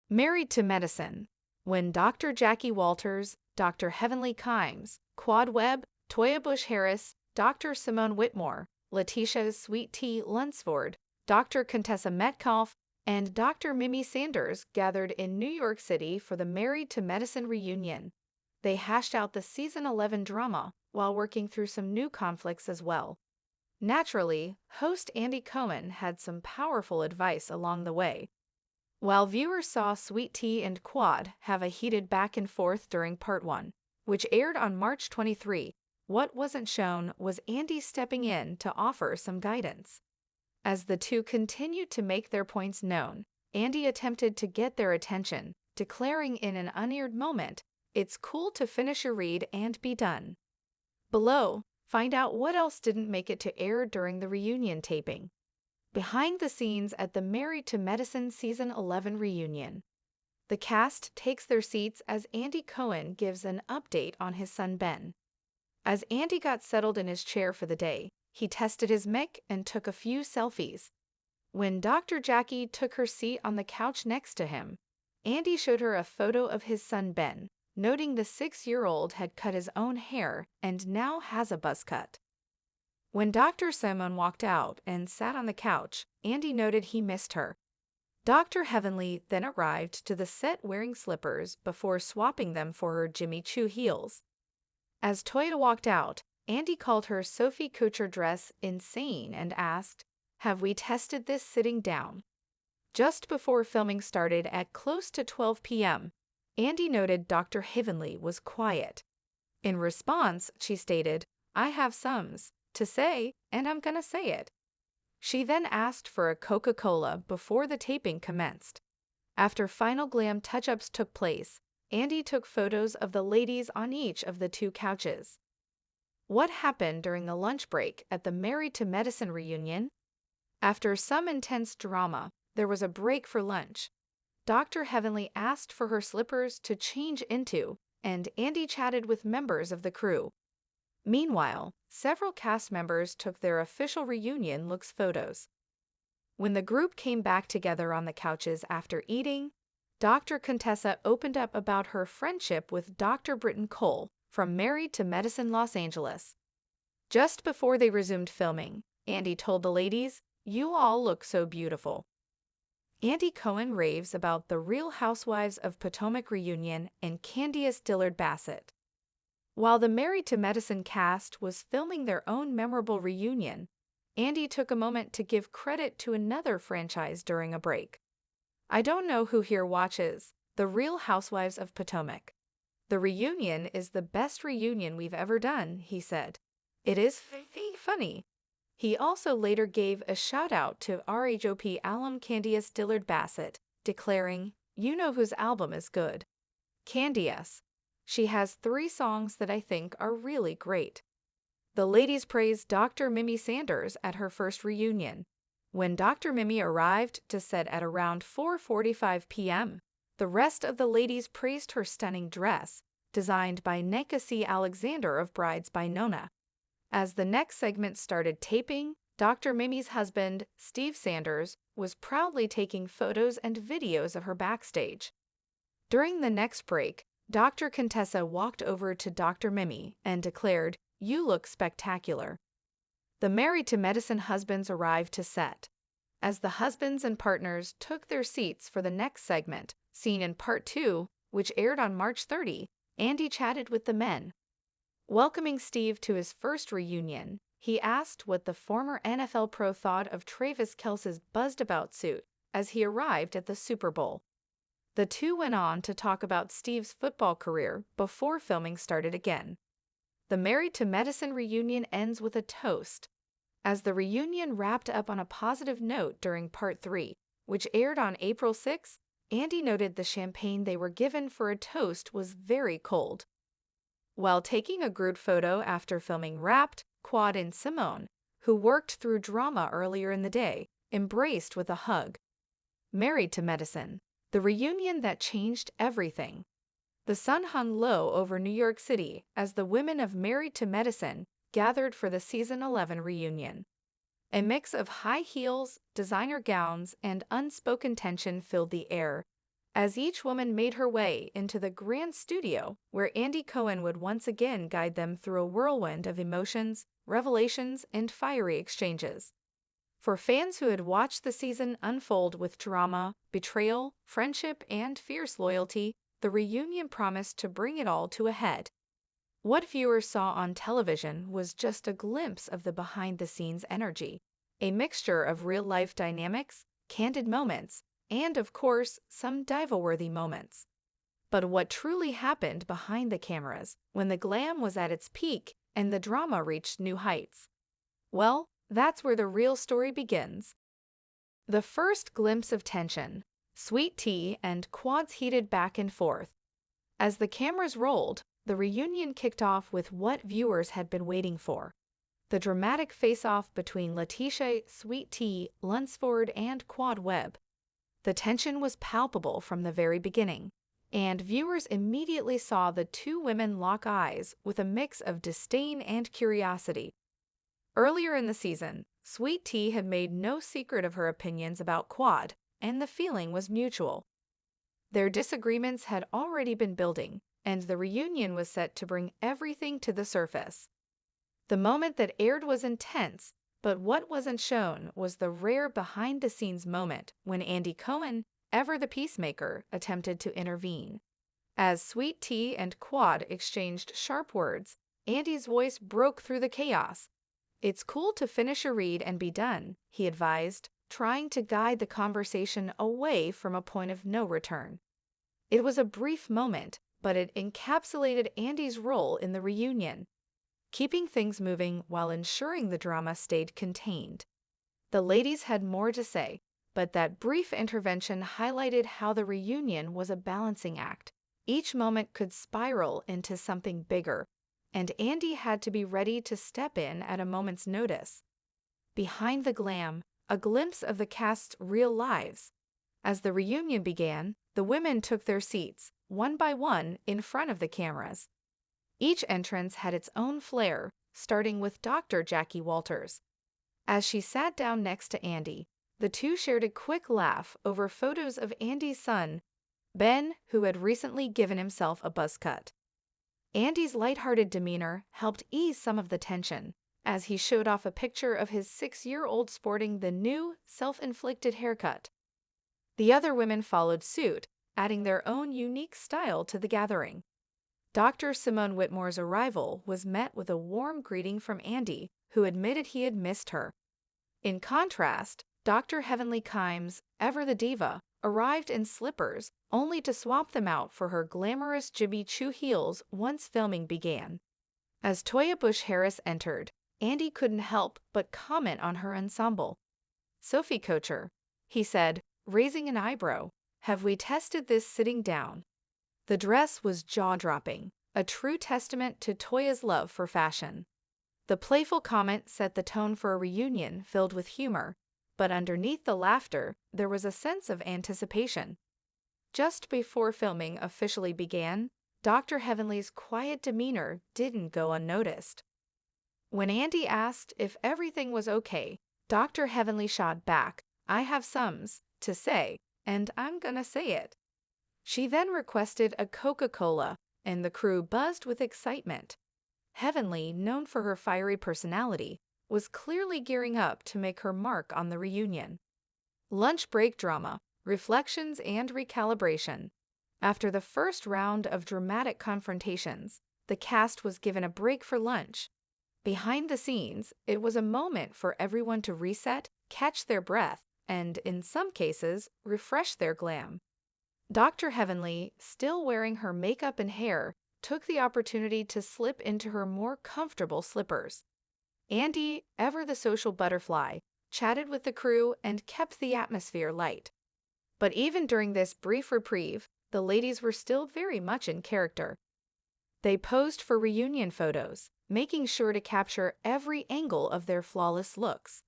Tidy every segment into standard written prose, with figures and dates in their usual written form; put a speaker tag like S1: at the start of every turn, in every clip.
S1: Married to Medicine, when Dr. Jackie Walters, Dr. Heavenly Kimes, Quad Webb, Toya Bush Harris, Dr. Simone Whitmore, Letitia Sweet Tea Lunsford, Dr. Contessa Metcalf, and Dr. Mimi Sanders gathered in New York City for the Married to Medicine reunion. They hashed out the season 11 drama while working through some new conflicts as well. Naturally, host Andy Cohen had some powerful advice along the way. While viewers saw Sweet Tea and Quad have a heated back and forth during Part 1, which aired on March 23, what wasn't shown was Andy stepping in to offer some guidance. As the two continued to make their points known, Andy attempted to get their attention, declaring in an unaired moment, "It's cool to finish your read and be done." Below, find out what else didn't make it to air during the reunion taping. Behind the scenes at the Married to Medicine Season 11 reunion. The cast takes their seats as Andy Cohen gives an update on his son Ben. As Andy got settled in his chair for the day, he tested his mic and took a few selfies. When Dr. Jackie took her seat on the couch next to him, Andy showed her a photo of his son Ben, noting the 6-year-old had cut his own hair and now has a buzz cut. When Dr. Simone walked out and sat on the couch, Andy noted he missed her. Dr. Heavenly then arrived to the set wearing slippers before swapping them for her Jimmy Choo heels. As Toya walked out, Andy called her Sophie Kucher dress insane and asked, "Have we tested this sitting down?" Just before filming started at close to 12 p.m., Andy noted Dr. Heavenly was quiet. In response, she stated, "I have sums to say, and I'm gonna say it." She then asked for a Coca-Cola before the taping commenced. After final glam touch-ups took place, Andy took photos of the ladies on each of the two couches. What happened during the lunch break at the Married to Medicine reunion? After some intense drama, there was a break for lunch. Dr. Heavenly asked for her slippers to change into, and Andy chatted with members of the crew. Meanwhile, several cast members took their official reunion looks photos. When the group came back together on the couches after eating, Dr. Contessa opened up about her friendship with Dr. Britton Cole from Married to Medicine Los Angeles. Just before they resumed filming, Andy told the ladies, "You all look so beautiful." Andy Cohen raves about the Real Housewives of Potomac reunion and Candiace Dillard Bassett. While the Married to Medicine cast was filming their own memorable reunion, Andy took a moment to give credit to another franchise during a break. "I don't know who here watches The Real Housewives of Potomac. The reunion is the best reunion we've ever done," he said. "It is funny." He also later gave a shout-out to RHOP alum Candiace Dillard Bassett, declaring, "You know whose album is good. Candiace. She has 3 songs that I think are really great." The ladies praised Dr. Mimi Sanders at her first reunion. When Dr. Mimi arrived to set at around 4:45 p.m., the rest of the ladies praised her stunning dress, designed by Neka C. Alexander of Brides by Nona. As the next segment started taping, Dr. Mimi's husband, Steve Sanders, was proudly taking photos and videos of her backstage. During the next break, Dr. Contessa walked over to Dr. Mimi and declared, "You look spectacular." The Married to Medicine husbands arrived to set. As the husbands and partners took their seats for the next segment, seen in Part 2, which aired on March 30, Andy chatted with the men. Welcoming Steve to his first reunion, he asked what the former NFL pro thought of Travis Kelce's buzzed-about suit as he arrived at the Super Bowl. The two went on to talk about Steve's football career before filming started again. The Married to Medicine reunion ends with a toast. As the reunion wrapped up on a positive note during Part 3, which aired on April 6, Andy noted the champagne they were given for a toast was very cold. While taking a group photo after filming Wrapped, Quad and Simone, who worked through drama earlier in the day, embraced with a hug. Married to Medicine, the reunion that changed everything. The sun hung low over New York City as the women of Married to Medicine gathered for the Season 11 reunion. A mix of high heels, designer gowns, and unspoken tension filled the air, as each woman made her way into the grand studio where Andy Cohen would once again guide them through a whirlwind of emotions, revelations, and fiery exchanges. For fans who had watched the season unfold with drama, betrayal, friendship, and fierce loyalty, the reunion promised to bring it all to a head. What viewers saw on television was just a glimpse of the behind-the-scenes energy, a mixture of real-life dynamics, candid moments, and, of course, some diva-worthy moments. But what truly happened behind the cameras when the glam was at its peak and the drama reached new heights? Well, that's where the real story begins. The first glimpse of tension, Sweet Tea and Quad's heated back and forth. As the cameras rolled, the reunion kicked off with what viewers had been waiting for. The dramatic face-off between Letitia, Sweet Tea, Lunsford, and Quad Webb. The tension was palpable from the very beginning, and viewers immediately saw the two women lock eyes with a mix of disdain and curiosity. Earlier in the season, Sweet Tea had made no secret of her opinions about Quad, and the feeling was mutual. Their disagreements had already been building, and the reunion was set to bring everything to the surface. The moment that aired was intense, but what wasn't shown was the rare behind-the-scenes moment when Andy Cohen, ever the peacemaker, attempted to intervene. As Sweet Tea and Quad exchanged sharp words, Andy's voice broke through the chaos. "It's cool to finish a read and be done," he advised, trying to guide the conversation away from a point of no return. It was a brief moment, but it encapsulated Andy's role in the reunion, keeping things moving while ensuring the drama stayed contained. The ladies had more to say, but that brief intervention highlighted how the reunion was a balancing act. Each moment could spiral into something bigger, and Andy had to be ready to step in at a moment's notice. Behind the glam, a glimpse of the cast's real lives. As the reunion began, the women took their seats, one by one, in front of the cameras. Each entrance had its own flair, starting with Dr. Jackie Walters. As she sat down next to Andy, the two shared a quick laugh over photos of Andy's son, Ben, who had recently given himself a buzz cut. Andy's lighthearted demeanor helped ease some of the tension, as he showed off a picture of his 6-year-old sporting the new, self-inflicted haircut. The other women followed suit, adding their own unique style to the gathering. Dr. Simone Whitmore's arrival was met with a warm greeting from Andy, who admitted he had missed her. In contrast, Dr. Heavenly Kimes, ever the diva, arrived in slippers, only to swap them out for her glamorous Jimmy Choo heels once filming began. As Toya Bush Harris entered, Andy couldn't help but comment on her ensemble. "Sophie Kocher," he said, raising an eyebrow, "have we tested this sitting down?" The dress was jaw-dropping, a true testament to Toya's love for fashion. The playful comment set the tone for a reunion filled with humor, but underneath the laughter, there was a sense of anticipation. Just before filming officially began, Dr. Heavenly's quiet demeanor didn't go unnoticed. When Andy asked if everything was okay, Dr. Heavenly shot back, "I have sums to say, and I'm gonna say it." She then requested a Coca-Cola, and the crew buzzed with excitement. Heavenly, known for her fiery personality, was clearly gearing up to make her mark on the reunion. Lunch break drama, reflections, and recalibration. After the first round of dramatic confrontations, the cast was given a break for lunch. Behind the scenes, it was a moment for everyone to reset, catch their breath, and, in some cases, refresh their glam. Dr. Heavenly, still wearing her makeup and hair, took the opportunity to slip into her more comfortable slippers. Andy, ever the social butterfly, chatted with the crew and kept the atmosphere light. But even during this brief reprieve, the ladies were still very much in character. They posed for reunion photos, making sure to capture every angle of their flawless looks.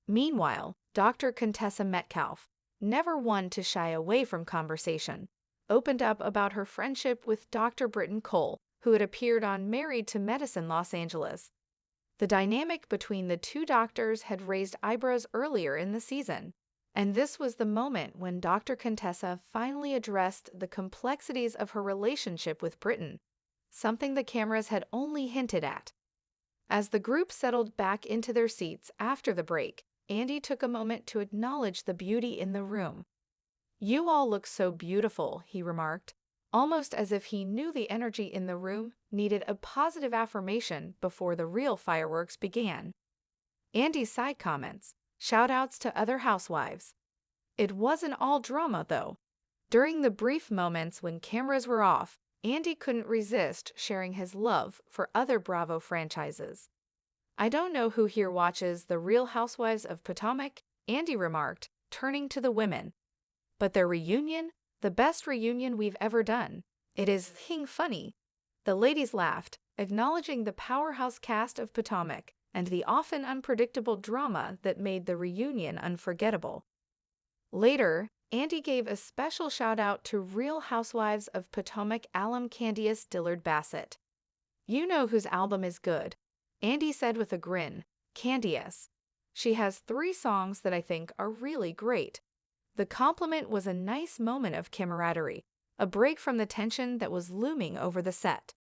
S1: Meanwhile, Dr. Contessa Metcalf, never one to shy away from conversation, opened up about her friendship with Dr. Britton Cole, who had appeared on Married to Medicine Los Angeles. The dynamic between the two doctors had raised eyebrows earlier in the season, And this was the moment when Dr. Contessa finally addressed the complexities of her relationship with Britain, something the cameras had only hinted at. As the group settled back into their seats after the break, Andy took a moment to acknowledge the beauty in the room. "You all look so beautiful," he remarked, almost as if he knew the energy in the room needed a positive affirmation before the real fireworks began. Andy's side comments, shout-outs to other housewives. It wasn't all drama, though. During the brief moments when cameras were off, Andy couldn't resist sharing his love for other Bravo franchises. "I don't know who here watches The Real Housewives of Potomac," Andy remarked, turning to the women. "But their reunion? The best reunion we've ever done. It is funny." The ladies laughed, acknowledging the powerhouse cast of Potomac and the often unpredictable drama that made the reunion unforgettable. Later, Andy gave a special shout-out to Real Housewives of Potomac alum Candiace Dillard Bassett. "You know whose album is good," Andy said with a grin. "Candiace. She has 3 songs that I think are really great." The compliment was a nice moment of camaraderie, a break from the tension that was looming over the set.